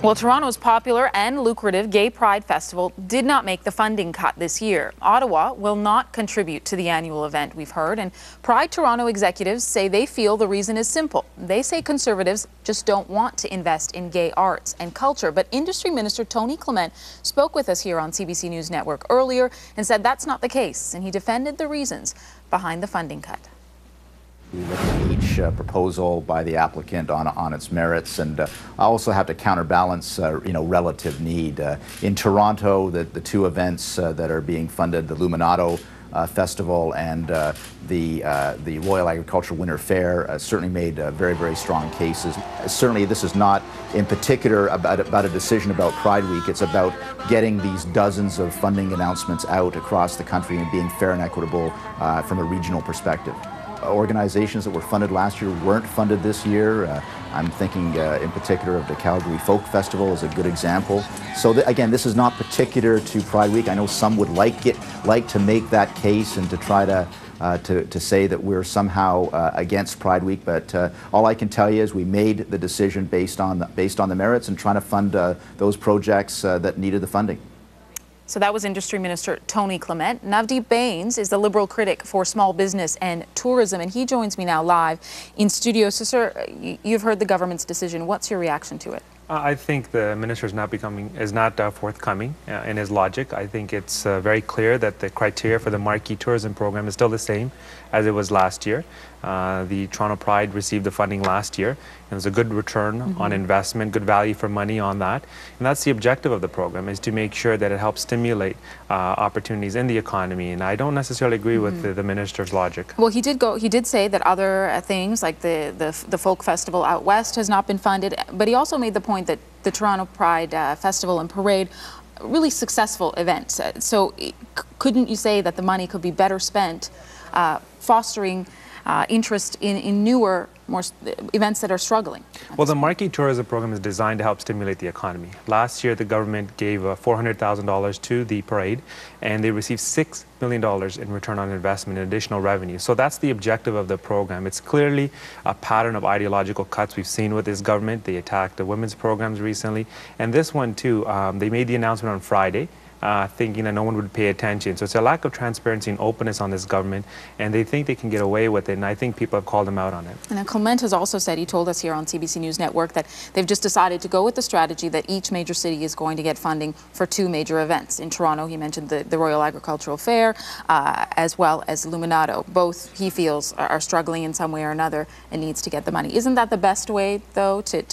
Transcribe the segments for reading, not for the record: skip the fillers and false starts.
Well, Toronto's popular and lucrative Gay Pride Festival did not make the funding cut this year. Ottawa will not contribute to the annual event, we've heard, and Pride Toronto executives say they feel the reason is simple. They say Conservatives just don't want to invest in gay arts and culture. But Industry Minister Tony Clement spoke with us here on CBC News Network earlier and said that's not the case, and he defended the reasons behind the funding cut. We look at each proposal by the applicant on its merits, and I also have to counterbalance, relative need. In Toronto, the two events that are being funded, the Luminato Festival and the Royal Agricultural Winter Fair, certainly made very, very strong cases. Certainly, this is not in particular about a decision about Pride Week. It's about getting these dozens of funding announcements out across the country and being fair and equitable from a regional perspective. Organizations that were funded last year weren't funded this year. I'm thinking in particular of the Calgary Folk Festival as a good example. So again, this is not particular to Pride Week. I know some would like to make that case and to try to say that we're somehow against Pride Week, but all I can tell you is we made the decision based on the merits and trying to fund those projects that needed the funding. So that was Industry Minister Tony Clement. Navdeep Bains is the Liberal critic for small business and tourism, and he joins me now live in studio. So, sir, you've heard the government's decision. What's your reaction to it? I think the minister is not forthcoming in his logic. I think it's very clear that the criteria for the marquee tourism program is still the same as it was last year. The Toronto Pride received the funding last year, and there's a good return on investment, good value for money on that. And that's the objective of the program, is to make sure that it helps stimulate opportunities in the economy. And I don't necessarily agree with the minister's logic. Well, he did say that other things like the folk festival out west has not been funded, but he also made the point that the Toronto Pride Festival and Parade really successful events. So couldn't you say that the money could be better spent fostering interest in newer, more events that are struggling? Well, the marquee tourism program is designed to help stimulate the economy. Last year, the government gave $400,000 to the parade, and they received $6 million in return on investment in additional revenue. So that's the objective of the program. It's clearly a pattern of ideological cuts we've seen with this government. They attacked the women's programs recently, and this one too, they made the announcement on Friday, thinking that no one would pay attention. So it's a lack of transparency and openness on this government, and they think they can get away with it, and I think people have called them out on it. And Clement has also said, he told us here on CBC News Network, that they've just decided to go with the strategy that each major city is going to get funding for two major events. In Toronto, he mentioned the Royal Agricultural Fair, as well as Luminato. Both, he feels, are struggling in some way or another and needs to get the money. Isn't that the best way, though, to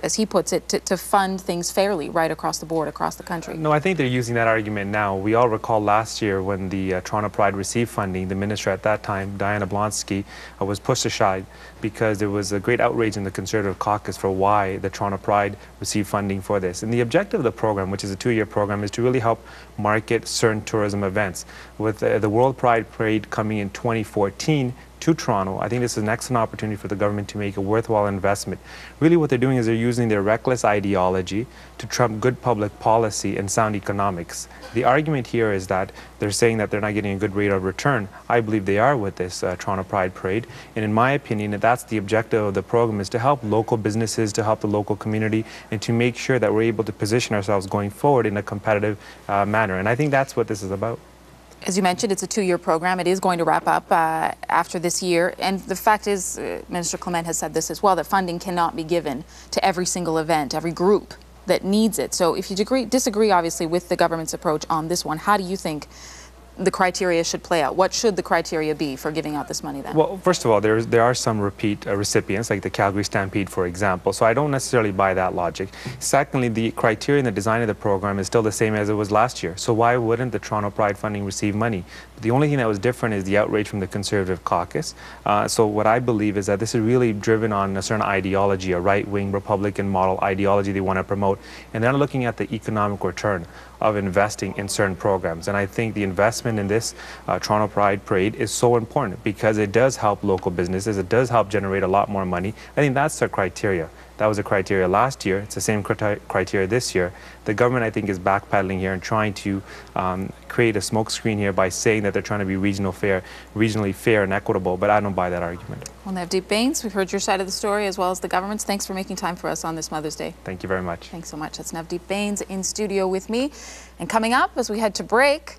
as he puts it, to fund things fairly right across the board, across the country? No, I think they're using that argument now. We all recall last year when the Toronto Pride received funding, the minister at that time, Diana Blonsky, was pushed aside because there was a great outrage in the Conservative caucus for why the Toronto Pride received funding for this. And the objective of the program, which is a two-year program, is to really help market certain tourism events. With the World Pride Parade coming in 2014 to Toronto, I think this is an excellent opportunity for the government to make a worthwhile investment. Really what they're doing is they're using their reckless ideology to trump good public policy and sound economics. The argument here is that they're saying that they're not getting a good rate of return. I believe they are with this Toronto Pride Parade, and in my opinion, that's the objective of the program, is to help local businesses, to help the local community, and to make sure that we're able to position ourselves going forward in a competitive manner, and I think that's what this is about. As you mentioned, it's a two-year program. It is going to wrap up after this year. And the fact is, Minister Clement has said this as well, that funding cannot be given to every single event, every group that needs it. So if you disagree, obviously, with the government's approach on this one, how do you think the criteria should play out? What should the criteria be for giving out this money then? Well, first of all, there are some repeat recipients, like the Calgary Stampede, for example, so I don't necessarily buy that logic. Secondly, the criteria and the design of the program is still the same as it was last year, so why wouldn't the Toronto Pride funding receive money? The only thing that was different is the outrage from the Conservative caucus. So what I believe is that this is really driven on a certain ideology, a right-wing Republican model ideology they want to promote, and they're looking at the economic return of investing in certain programs. And I think the investment in this Toronto Pride Parade is so important because it does help local businesses, it does help generate a lot more money. I think that's their criteria. That was a criteria last year. It's the same criteria this year. The government, I think, is backpedaling here and trying to create a smokescreen here by saying that they're trying to be regionally fair and equitable, but I don't buy that argument. Well, Navdeep Bains, we've heard your side of the story as well as the government's. Thanks for making time for us on this Mother's Day. Thank you very much. Thanks so much. That's Navdeep Bains in studio with me. And coming up, as we head to break,